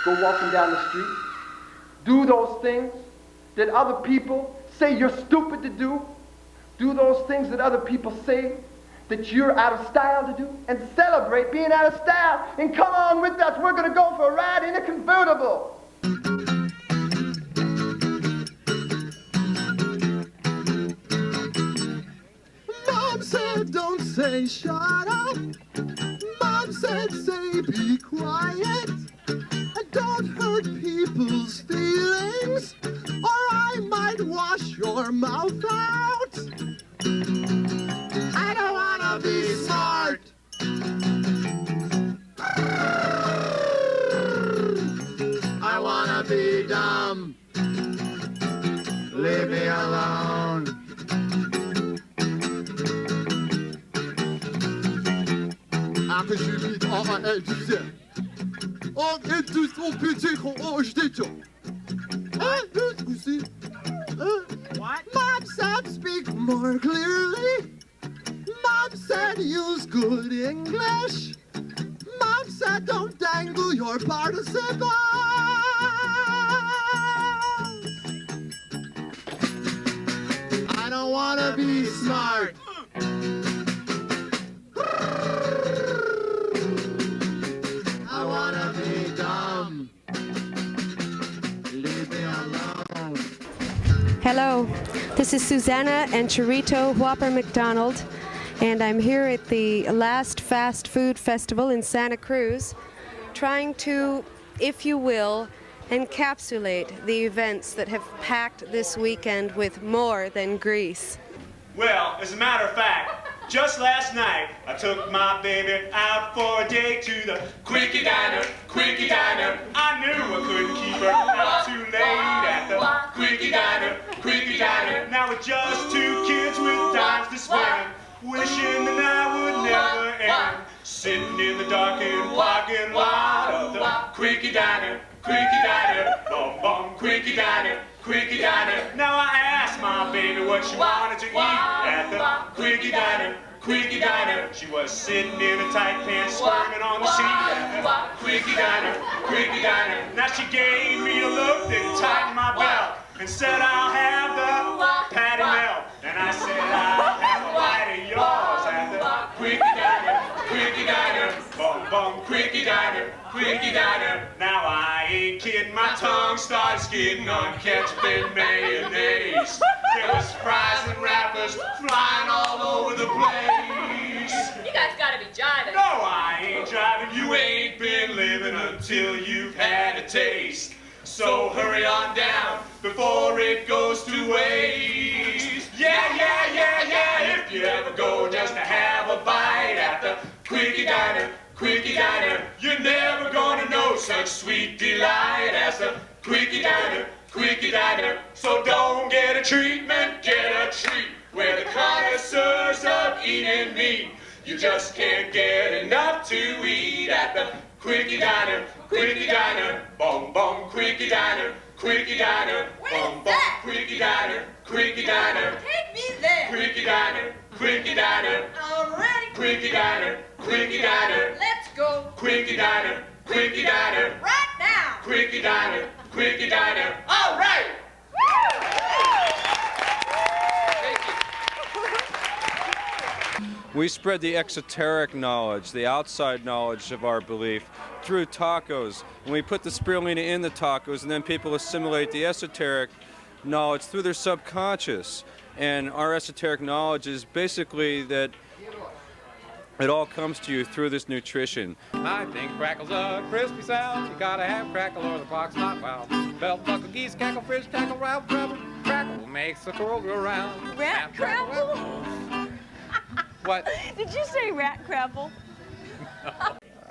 go walking down the street, do those things that other people say you're stupid to do, do those things that other people say that you're out of style to do, and celebrate being out of style, and come on with us, we're gonna go for a ride in a convertible. Mom said don't say shut up. Mom said say be quiet. And don't hurt people's feelings, or I might wash your mouth out. I don't wanna be smart. I wanna be dumb. Leave me alone. Après je lui dis, elle disait, oh, et tous son petit oh, je t'ai dit. What? Mom said speak more clearly. Mom said use good English. Mom said don't dangle your participles. I don't wanna be smart. I wanna be dumb. Leave me alone. Hello, this is Susanna and Chorito Whopper McDonald, and I'm here at the last fast food festival in Santa Cruz, trying to, if you will, encapsulate the events that have packed this weekend with more than grease. Well, as a matter of fact, just last night, I took my baby out for a day to the Quickie Diner, Quickie Diner. I knew I couldn't keep her out too late at the Quickie Diner, Quickie Diner. Now with just two kids with dimes to spend, wishing the night would never end. Sitting in the dark and parking lot of the Quickie Diner, Quickie Diner, bum bum, Quickie Diner, Quickie Diner. Now I asked my baby what she wanted to eat at the Quickie Diner, Quickie Diner. She was sitting in a tight pants, squirming on the seat at the Quickie Diner, Quickie Diner. Now she gave me a look that tightened my belt and said I'll have the patty melt. And I said I'll have a bite of yours at the Quickie Diner, Quickie Diner, bum bum, Quickie Diner, Quickie Diner. Now I ain't kidding, my tongue started skidding on ketchup and mayonnaise. There was fries and wrappers flying all over the place. You guys gotta be jiving. No, I ain't driving. You ain't been living until you've had a taste. So hurry on down before it goes to waste. Yeah, yeah, yeah, yeah. If you ever go just to have a bite at the Quickie Diner, Quickie Diner, you're never gonna know such sweet delight as the Quickie Diner, Quickie Diner. So don't get a treatment, get a treat. We're the connoisseurs of eating meat. You just can't get enough to eat at the Quickie Diner, Quickie Diner, bum bum, Quickie Diner, Quickie Diner, bum bum, Quickie Diner, Quickie Diner. Take me there. Quickie Diner, Quickie Diner. Already. Quickie Diner, Quickie Diner. Let's go. Quickie Diner, Quickie Diner. Right now. Quickie Diner, Quickie Diner. All right. We spread the exoteric knowledge, the outside knowledge of our belief through tacos. And we put the spirulina in the tacos, and then people assimilate the esoteric knowledge through their subconscious. And our esoteric knowledge is basically that it all comes to you through this nutrition. I think crackle's a crispy sound. You gotta have crackle or the box not found. Belt buckle, geese, cackle, fish, tackle, round, treble. Crackle makes the world go round. Rat crapple? What? Did you say rat crapple?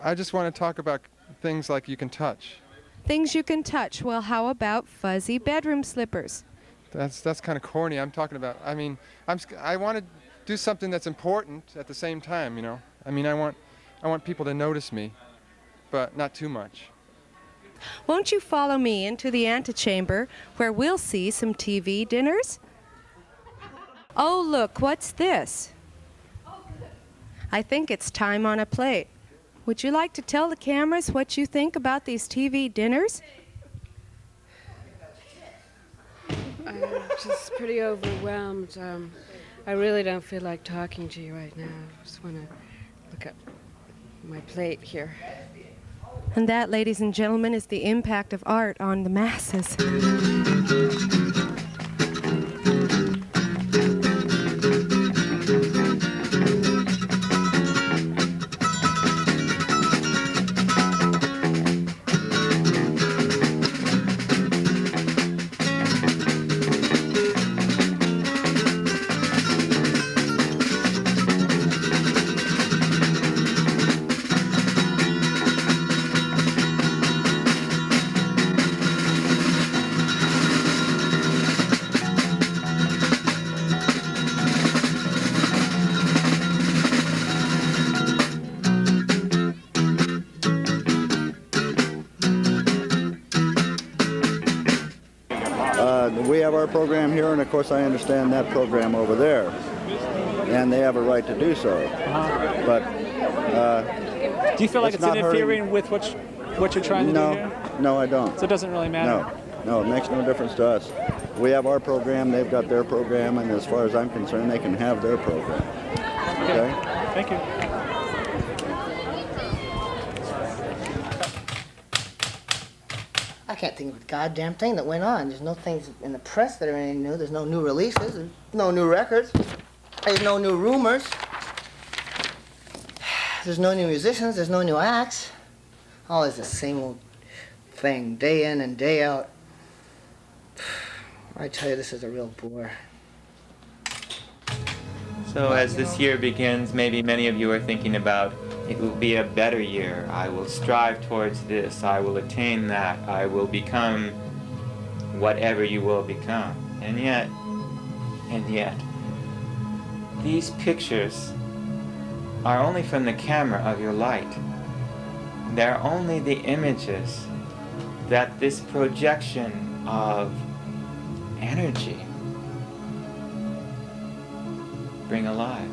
I just want to talk about things like you can touch. Things you can touch. Well, how about fuzzy bedroom slippers? That's kind of corny. I'm talking about, I mean, I want to do something that's important at the same time, you know. I mean, I want people to notice me, but not too much. Won't you follow me into the antechamber where we'll see some TV dinners? Oh, look, what's this? I think it's time on a plate. Would you like to tell the cameras what you think about these TV dinners? I'm just pretty overwhelmed. I really don't feel like talking to you right now. I just want to look at my plate here. And that, ladies and gentlemen, is the impact of art on the masses. We have our program here, and of course I understand that program over there, and they have a right to do so. But do you feel like it's interfering with what you're trying to do here? No, I don't. So it doesn't really matter? No, it makes no difference to us. We have our program, they've got their program, and as far as I'm concerned, they can have their program. Okay? Thank you. I can't think of a goddamn thing that went on. There's no things in the press that are any new. There's no new releases. There's no new records. There's no new rumors. There's no new musicians. There's no new acts. Always the same old thing, day in and day out. I tell you, this is a real bore. So as this year begins, maybe many of you are thinking about, it will be a better year. I will strive towards this. I will attain that. I will become whatever you will become. And yet, these pictures are only from the camera of your light. They're only the images that this projection of energy bring alive.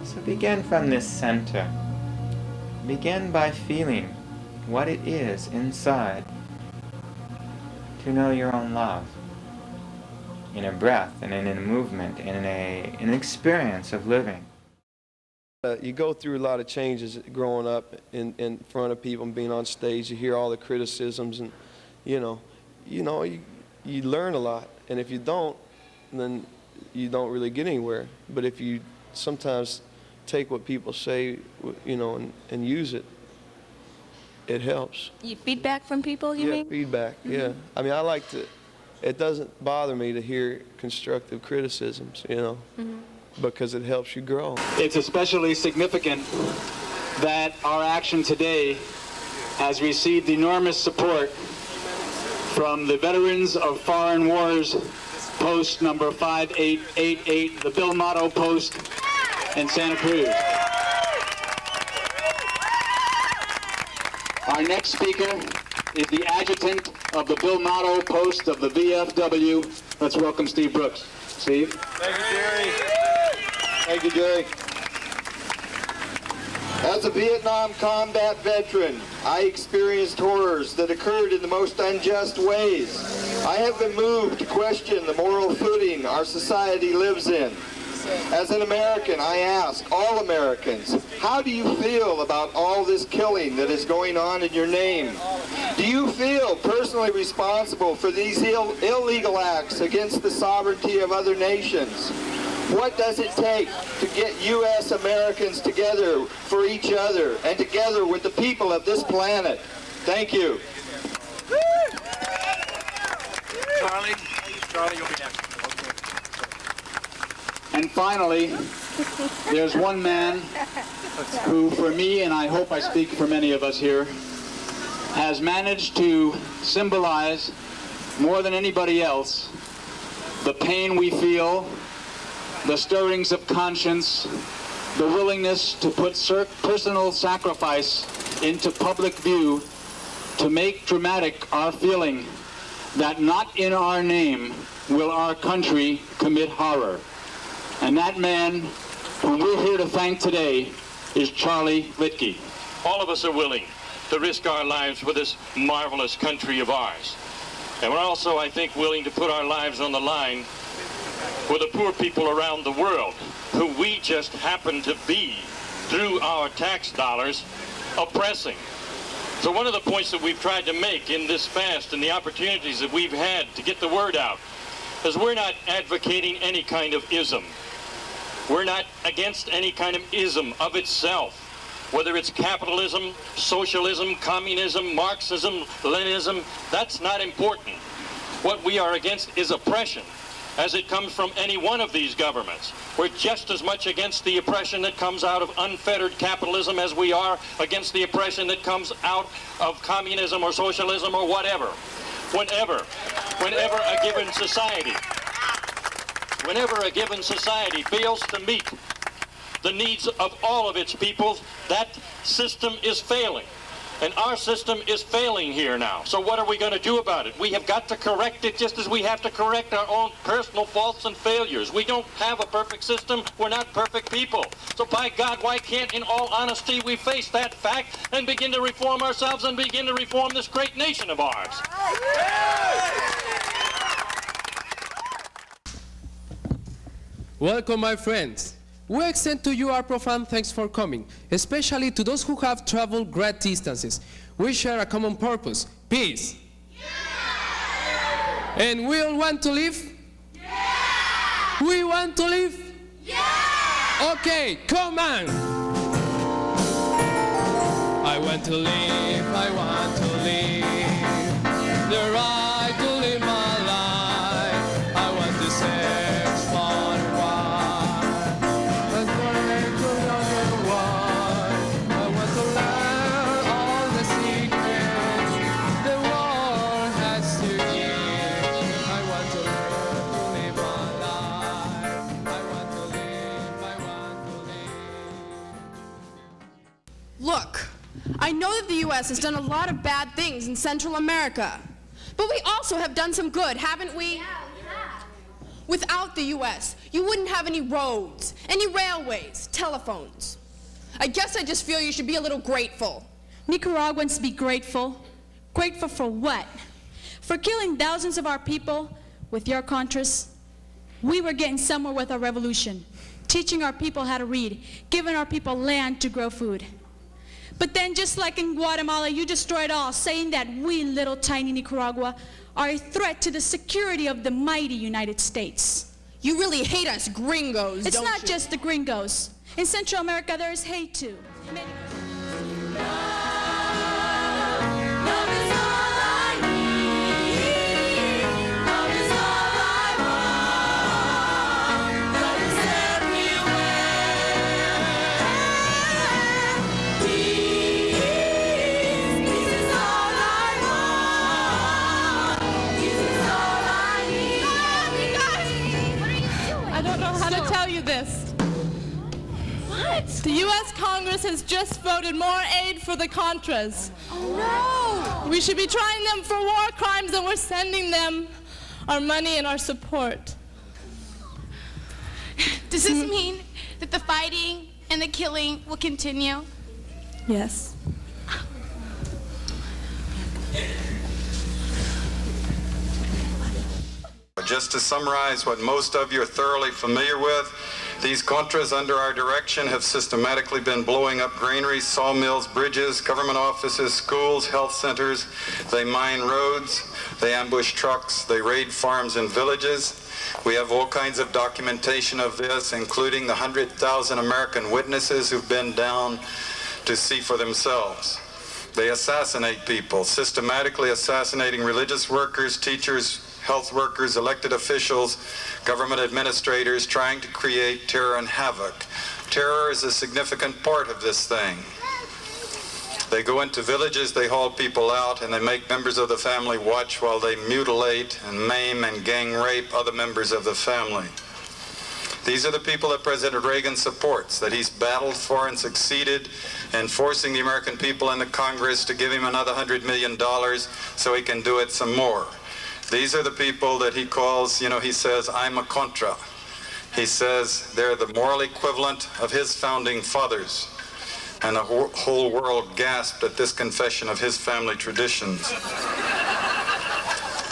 So begin from this center. Begin by feeling what it is inside to know your own love in a breath and in a movement and in an experience of living. You go through a lot of changes growing up in front of people and being on stage. You hear all the criticisms, and you learn a lot. And if you don't, then you don't really get anywhere. But if you sometimes take what people say, and use it, it helps. You feedback from people, you mean? Feedback, yeah. I mean, I like to, it doesn't bother me to hear constructive criticisms, because it helps you grow. It's especially significant that our action today has received enormous support from the Veterans of Foreign Wars post number 5888, the Bill Motto post in Santa Cruz. Our next speaker is the adjutant of the Bill Motto post of the VFW. Let's welcome Steve Brooks. Steve. Thank you, Jerry. Thank you, Jerry. As a Vietnam combat veteran, I experienced horrors that occurred in the most unjust ways. I have been moved to question the moral footing our society lives in. As an American, I ask all Americans, how do you feel about all this killing that is going on in your name? Do you feel personally responsible for these illegal acts against the sovereignty of other nations? What does it take to get U.S. Americans together for each other and together with the people of this planet? Thank you. Charley, you'll be next. And finally, there's one man who, for me, and I hope I speak for many of us here, has managed to symbolize more than anybody else the pain we feel, the stirrings of conscience, the willingness to put personal sacrifice into public view to make dramatic our feeling that not in our name will our country commit horror. And that man whom we're here to thank today is Charley Liteky. All of us are willing to risk our lives for this marvelous country of ours. And we're also, I think, willing to put our lives on the line for the poor people around the world, who we just happen to be, through our tax dollars, oppressing. So one of the points that we've tried to make in this fast and the opportunities that we've had to get the word out is we're not advocating any kind of ism. We're not against any kind of ism of itself. Whether it's capitalism, socialism, communism, Marxism, Leninism, that's not important. What we are against is oppression, as it comes from any one of these governments. We're just as much against the oppression that comes out of unfettered capitalism as we are against the oppression that comes out of communism or socialism or whatever. Whenever a given society fails to meet the needs of all of its people, that system is failing. And our system is failing here now. So what are we going to do about it? We have got to correct it just as we have to correct our own personal faults and failures. We don't have a perfect system. We're not perfect people. So by God, why can't, in all honesty, we face that fact and begin to reform ourselves and begin to reform this great nation of ours? Welcome, my friends. We extend to you our profound thanks for coming, especially to those who have traveled great distances. We share a common purpose, peace. Yeah! And we all want to live? Yeah! We want to live? Yeah! Okay, come on! I want to live, I want to live, the right to live my life. I want to search for Look, I know that the U.S. has done a lot of bad things in Central America, but we also have done some good, haven't we? Yeah, we have. Without the U.S., you wouldn't have any roads, any railways, telephones. I guess I just feel you should be a little grateful. Nicaraguans be grateful. Grateful for what? For killing thousands of our people with your Contras? We were getting somewhere with our revolution, teaching our people how to read, giving our people land to grow food. But then, just like in Guatemala, you destroy it all, saying that we, little tiny Nicaragua, are a threat to the security of the mighty United States. You really hate us gringos, It's don't not you? just the gringos. In Central America, there is hate too. This. What? The U.S. Congress has just voted more aid for the Contras. Oh, no! We should be trying them for war crimes, and we're sending them our money and our support. Does this mean that the fighting and the killing will continue? Yes. Just to summarize what most of you are thoroughly familiar with, these Contras under our direction have systematically been blowing up granaries, sawmills, bridges, government offices, schools, health centers. They mine roads, they ambush trucks, they raid farms and villages. We have all kinds of documentation of this, including the 100,000 American witnesses who've been down to see for themselves. They assassinate people, systematically assassinating religious workers, teachers, health workers, elected officials, government administrators, trying to create terror and havoc. Terror is a significant part of this thing. They go into villages, they haul people out, and they make members of the family watch while they mutilate and maim and gang rape other members of the family. These are the people that President Reagan supports, that he's battled for and succeeded in forcing the American people and the Congress to give him another $100 million so he can do it some more. These are the people that he calls, he says, I'm a Contra. He says they're the moral equivalent of his founding fathers. and the whole world gasped at this confession of his family traditions.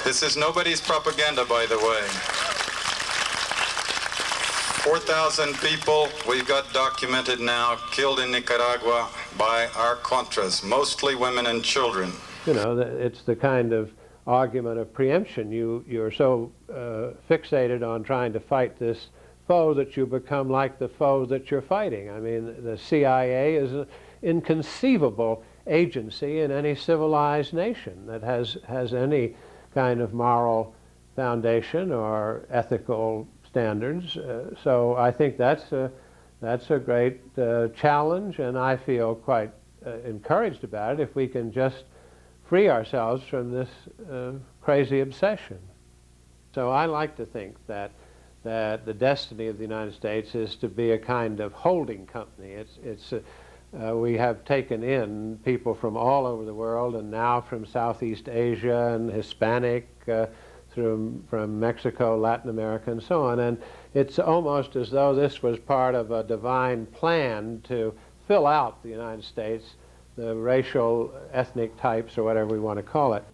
This is nobody's propaganda, by the way. 4,000 people we've got documented now killed in Nicaragua by our Contras, mostly women and children. You know, it's the kind of argument of preemption. You're so fixated on trying to fight this foe that you become like the foe that you're fighting. I mean, the CIA is an inconceivable agency in any civilized nation that has any kind of moral foundation or ethical standards. So I think that's a great challenge, and I feel quite encouraged about it if we can just free ourselves from this crazy obsession. So I like to think that the destiny of the United States is to be a kind of holding company. We have taken in people from all over the world, and now from Southeast Asia and Hispanic, from Mexico, Latin America, and so on. And it's almost as though this was part of a divine plan to fill out the United States, the racial, ethnic types, or whatever we want to call it.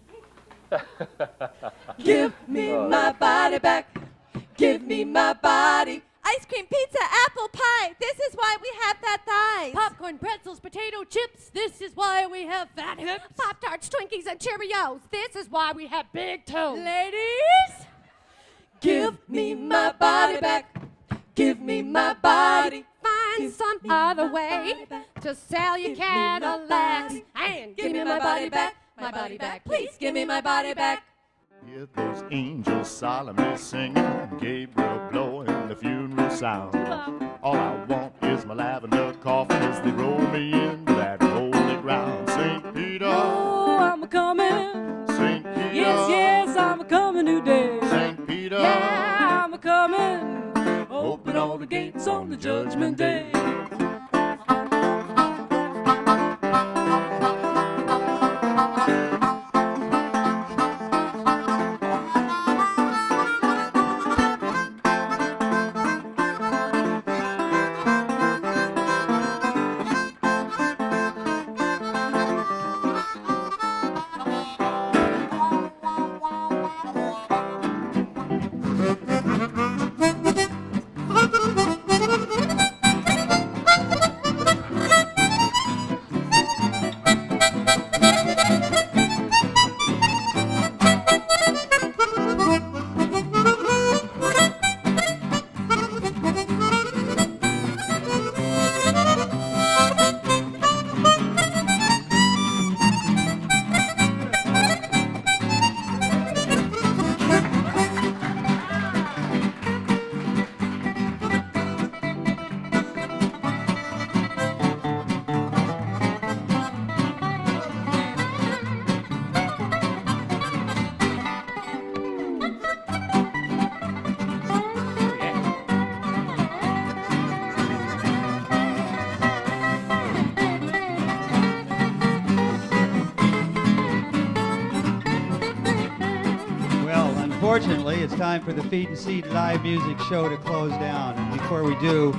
Give me my body back. Give me my body. Ice cream, pizza, apple pie. This is why we have fat thighs. Popcorn, pretzels, potato chips. This is why we have fat hips. Pop-Tarts, Twinkies, and Cheerios. This is why we have big toes. Ladies, give me my body back. Give me my body. Find some other way to sell your Cadillacs. And give me my body back. My body back. Please give me my body back. Hear those angels solemnly singing, Gabriel blowing the funeral sound. All I want is my lavender coffin as they roll me into that holy ground. St. Peter, oh, I'm a-coming. St. Peter, yes, yes, I'm a-coming today. St. Peter, yeah, I'm a-coming. Open all the gates on the judgment day. Unfortunately, it's time for the Feed and Seed live music show to close down. And before we do,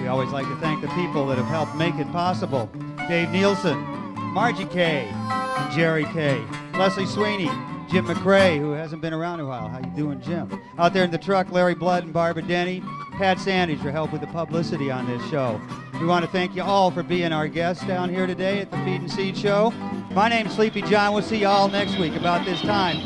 we always like to thank the people that have helped make it possible. Dave Nielsen, Margie K, and Jerry K, Leslie Sweeney, Jim McRae, who hasn't been around in a while. How you doing, Jim? Out there in the truck, Larry Blood and Barbara Denny, Pat Sandage for help with the publicity on this show. We want to thank you all for being our guests down here today at the Feed and Seed show. My name's Sleepy John. We'll see you all next week about this time.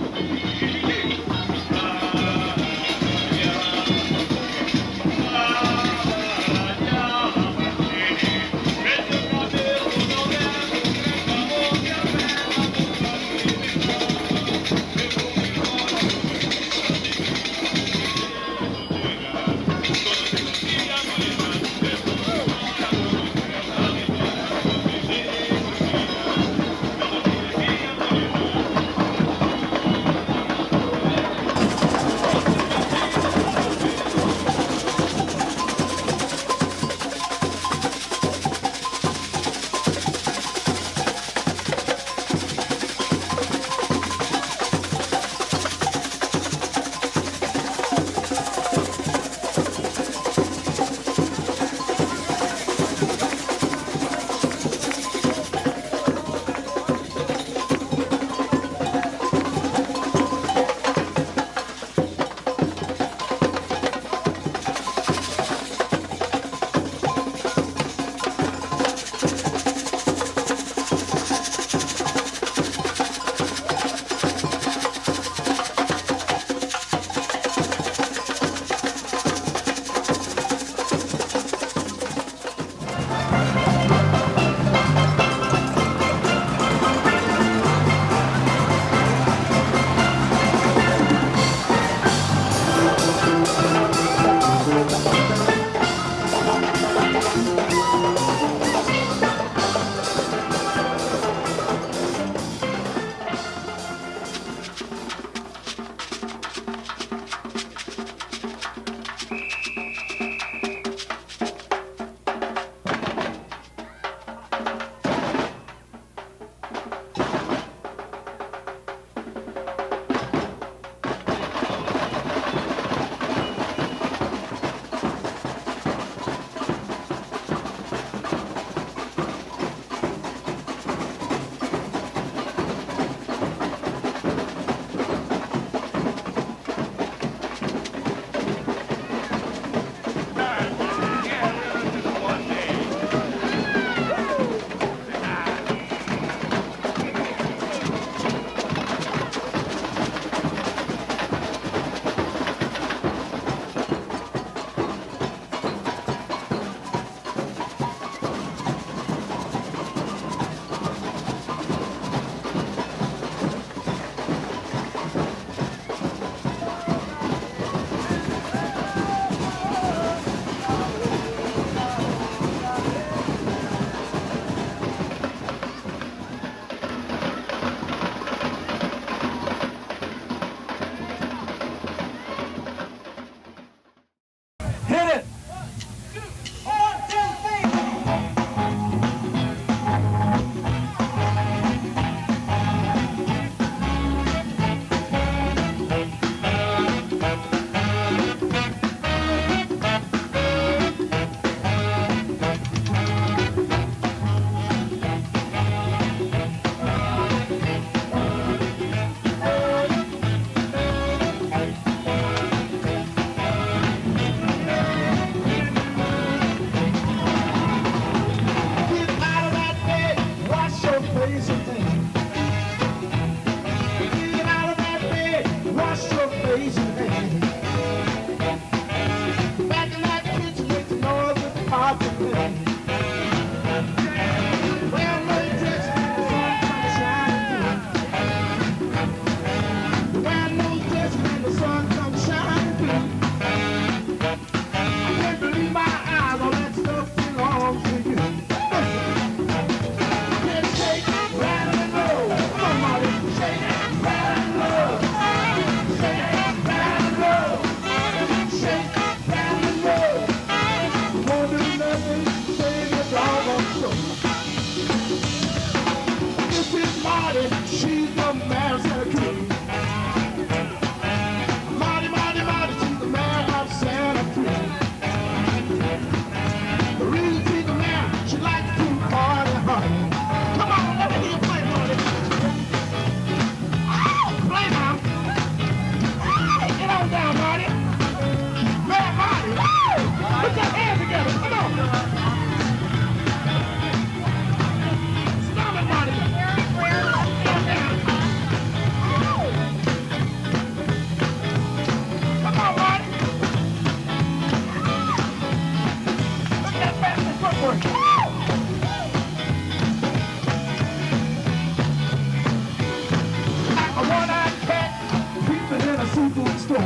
seafood store.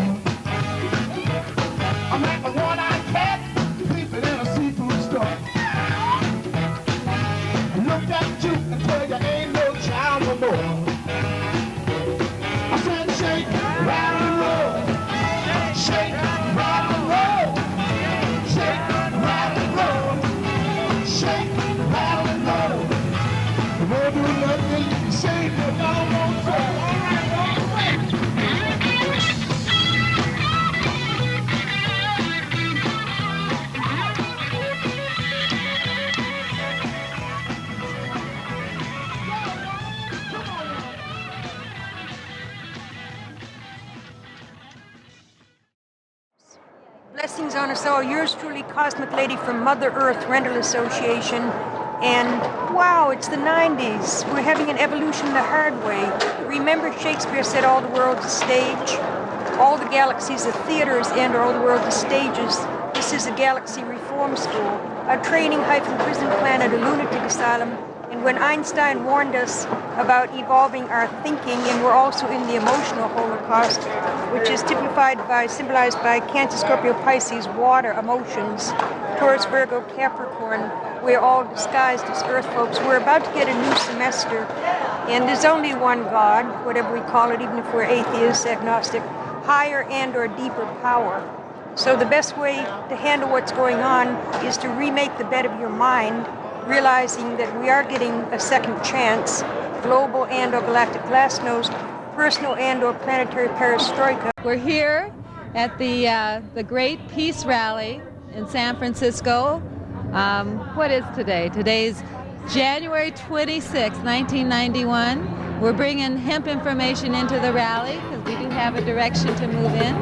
I'm like a one-eyed cat sleeping in a seafood store. I looked at you and told you ain't no child no more. I said shake, rattle and roll. Shake, rattle and roll. Shake, rattle and roll. Shake, rattle and roll. You won't do nothing, you shake your doggone soul. Blessings on us all. Yours truly, Cosmic Lady from Mother Earth Rental Association. And wow, it's the 90s. We're having an evolution the hard way. Remember Shakespeare said all the world's a stage? All the galaxies are theaters and all the world is stages. This is a galaxy reform school, a training-prison planet, a lunatic asylum. And when Einstein warned us about evolving our thinking, and we're also in the emotional holocaust, which is symbolized by Cancer, Scorpio, Pisces, water, emotions, Taurus, Virgo, Capricorn. We're all disguised as Earth folks. We're about to get a new semester, and there's only one God, whatever we call it, even if we're atheists, agnostic, higher and or deeper power. So the best way to handle what's going on is to remake the bed of your mind, realizing that we are getting a second chance, global and or galactic glassnose, personal and or planetary perestroika. We're here at the Great Peace Rally in San Francisco. What is today? Today's January 26, 1991. We're bringing hemp information into the rally because we do have a direction to move in.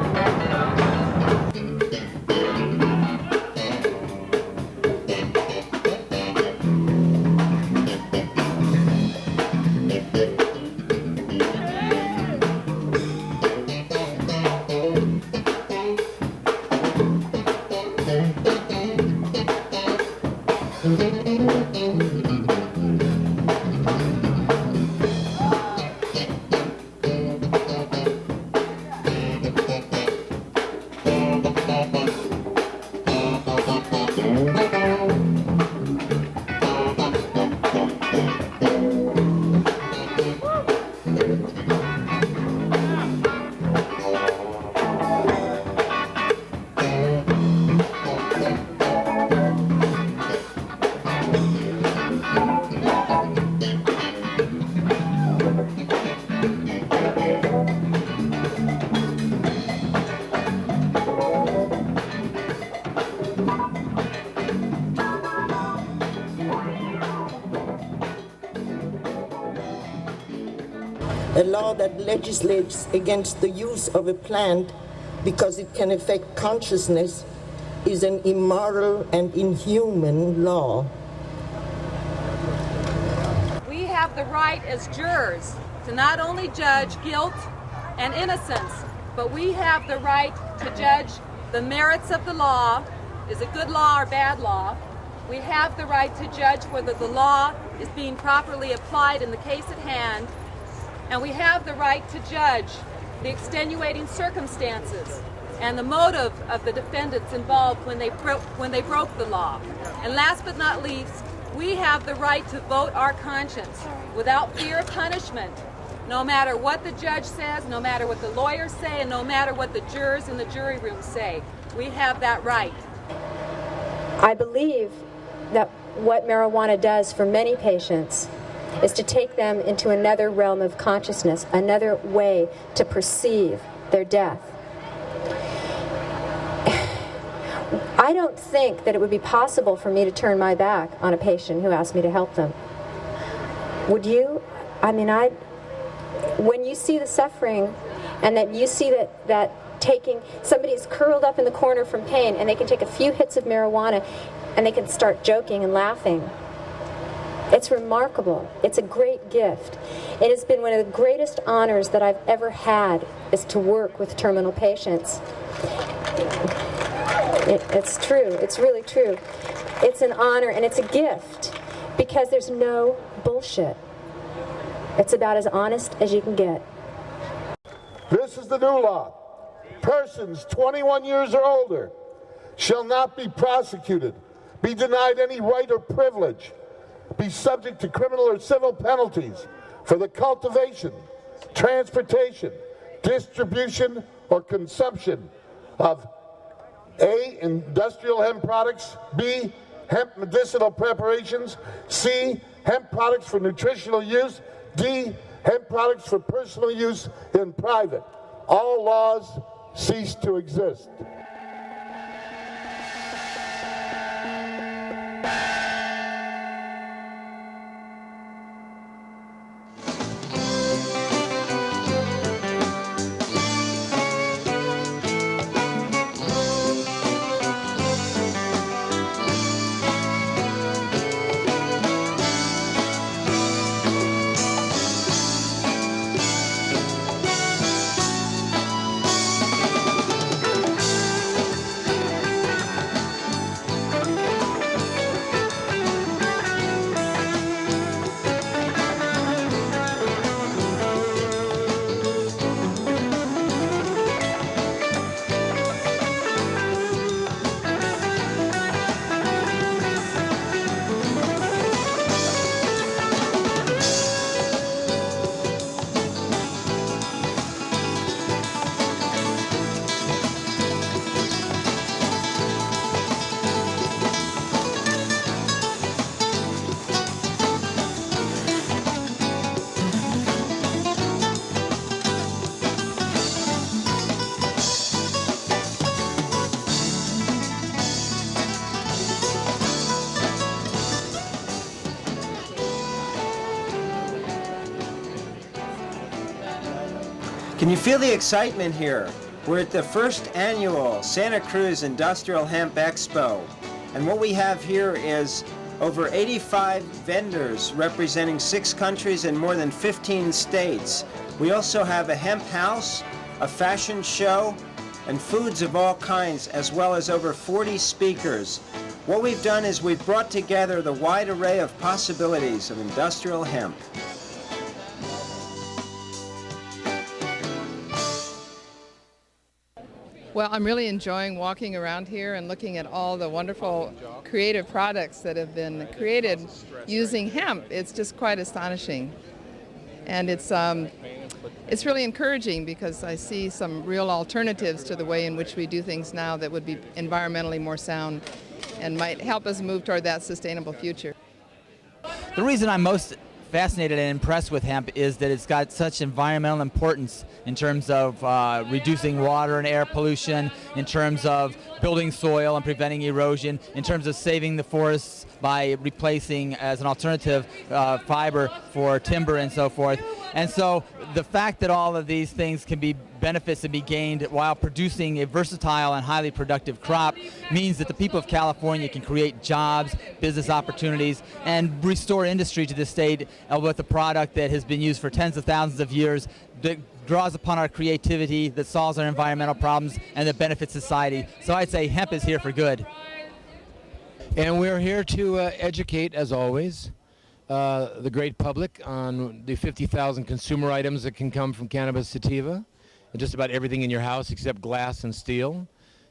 A law that legislates against the use of a plant because it can affect consciousness is an immoral and inhuman law. We have the right as jurors to not only judge guilt and innocence, but we have the right to judge the merits of the law. Is it good law or bad law? We have the right to judge whether the law is being properly applied in the case at hand. And we have the right to judge the extenuating circumstances and the motive of the defendants involved when they broke the law. And last but not least, we have the right to vote our conscience without fear of punishment, no matter what the judge says, no matter what the lawyers say, and no matter what the jurors in the jury room say. We have that right. I believe that what marijuana does for many patients is to take them into another realm of consciousness, another way to perceive their death. I don't think that it would be possible for me to turn my back on a patient who asked me to help them. Would you? I mean, when you see the suffering and that you see that taking, somebody's curled up in the corner from pain and they can take a few hits of marijuana and they can start joking and laughing. It's remarkable. It's a great gift. It has been one of the greatest honors that I've ever had, is to work with terminal patients. It's true. It's really true. It's an honor and it's a gift because there's no bullshit. It's about as honest as you can get. This is the new law. persons 21 years or older shall not be prosecuted, be denied any right or privilege, be subject to criminal or civil penalties for the cultivation, transportation, distribution, or consumption of A, industrial hemp products, B, hemp medicinal preparations, C, hemp products for nutritional use, D, hemp products for personal use in private. All laws cease to exist. Can you feel the excitement here? We're at the first annual Santa Cruz Industrial Hemp Expo. And what we have here is over 85 vendors representing 6 countries and more than 15 states. We also have a hemp house, a fashion show, and foods of all kinds, as well as over 40 speakers. What we've done is we've brought together the wide array of possibilities of industrial hemp. Well, I'm really enjoying walking around here and looking at all the wonderful creative products that have been created using hemp. It's just quite astonishing. And it's really encouraging because I see some real alternatives to the way in which we do things now that would be environmentally more sound and might help us move toward that sustainable future. The reason I'm most fascinated and impressed with hemp is that it's got such environmental importance in terms of reducing water and air pollution, in terms of building soil and preventing erosion, in terms of saving the forests by replacing as an alternative fiber for timber and so forth. And so the fact that all of these things can be benefits to be gained while producing a versatile and highly productive crop means that the people of California can create jobs, business opportunities, and restore industry to the state with a product that has been used for tens of thousands of years, that draws upon our creativity, that solves our environmental problems, and that benefits society. So I'd say hemp is here for good. And we're here to educate, as always, the great public on the 50,000 consumer items that can come from cannabis sativa, and just about everything in your house except glass and steel,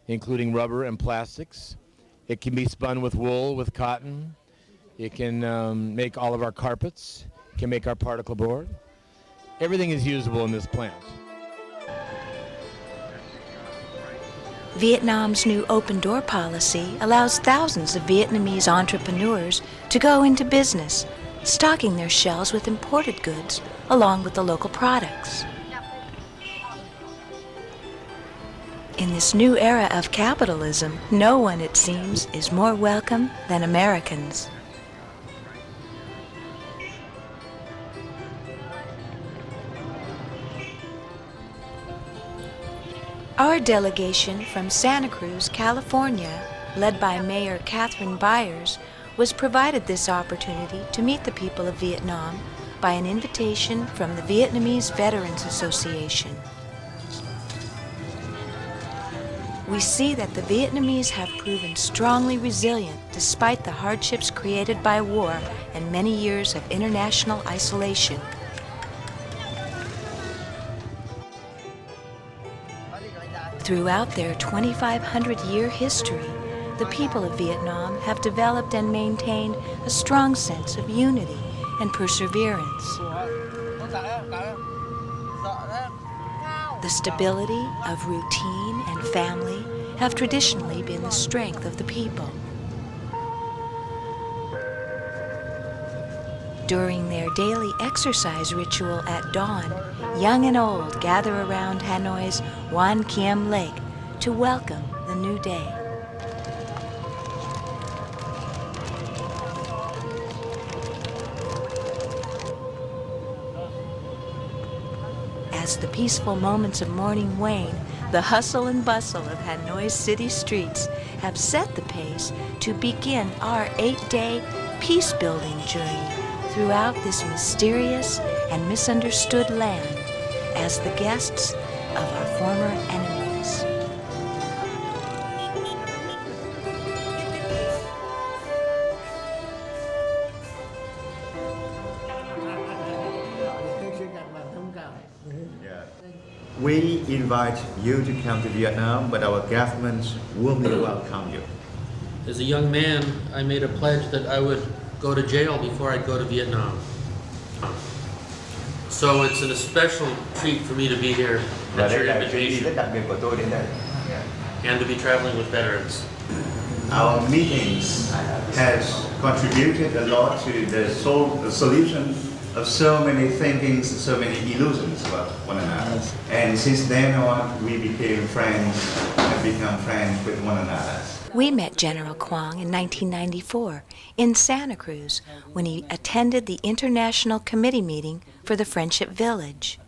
including rubber and plastics. It can be spun with wool, with cotton. It can make all of our carpets. It can make our particle board. Everything is usable in this plant. Vietnam's new open-door policy allows thousands of Vietnamese entrepreneurs to go into business, stocking their shelves with imported goods along with the local products. In this new era of capitalism, no one, it seems, is more welcome than Americans. Our delegation from Santa Cruz, California, led by Mayor Catherine Byers, was provided this opportunity to meet the people of Vietnam by an invitation from the Vietnamese Veterans Association. We see that the Vietnamese have proven strongly resilient despite the hardships created by war and many years of international isolation. Throughout their 2,500-year history, the people of Vietnam have developed and maintained a strong sense of unity and perseverance. The stability of routine and family have traditionally been the strength of the people. During their daily exercise ritual at dawn, young and old gather around Hanoi's Wan Kiem Lake to welcome the new day. As the peaceful moments of morning wane, the hustle and bustle of Hanoi's city streets have set the pace to begin our 8-day peace-building journey throughout this mysterious and misunderstood land as the guests of our former enemies. We invite you to come to Vietnam, but our government warmly welcome you. As a young man, I made a pledge that I would go to jail before I'd go to Vietnam. So it's a special treat for me to be here at your invitation and to be traveling with veterans. Our meetings has contributed a lot to the solution of so many thinkings, so many illusions about one another. And since then on, we became friends and become friends with one another. We met General Quang in 1994 in Santa Cruz when he attended the International Committee meeting for the Friendship Village.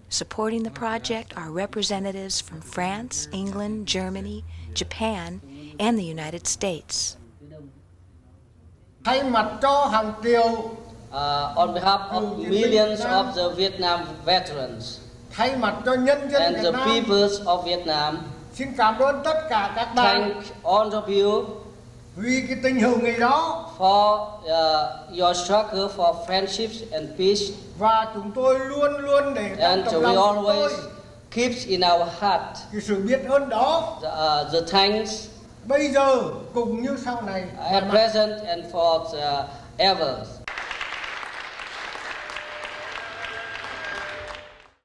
Supporting the project are representatives from France, England, Germany, Japan, and the United States. On behalf of millions of the Vietnam veterans and the peoples of Vietnam, xin cảm ơn tất cả các bạn thank all of you vì cái tình hữu nghị đó for your struggle for friendships and peace. Và chúng tôi luôn luôn để trong and lòng we chúng always tôi keeps in our heart cái sự biết ơn đó. The thanks Bây giờ cũng như sau này. At present and for ever.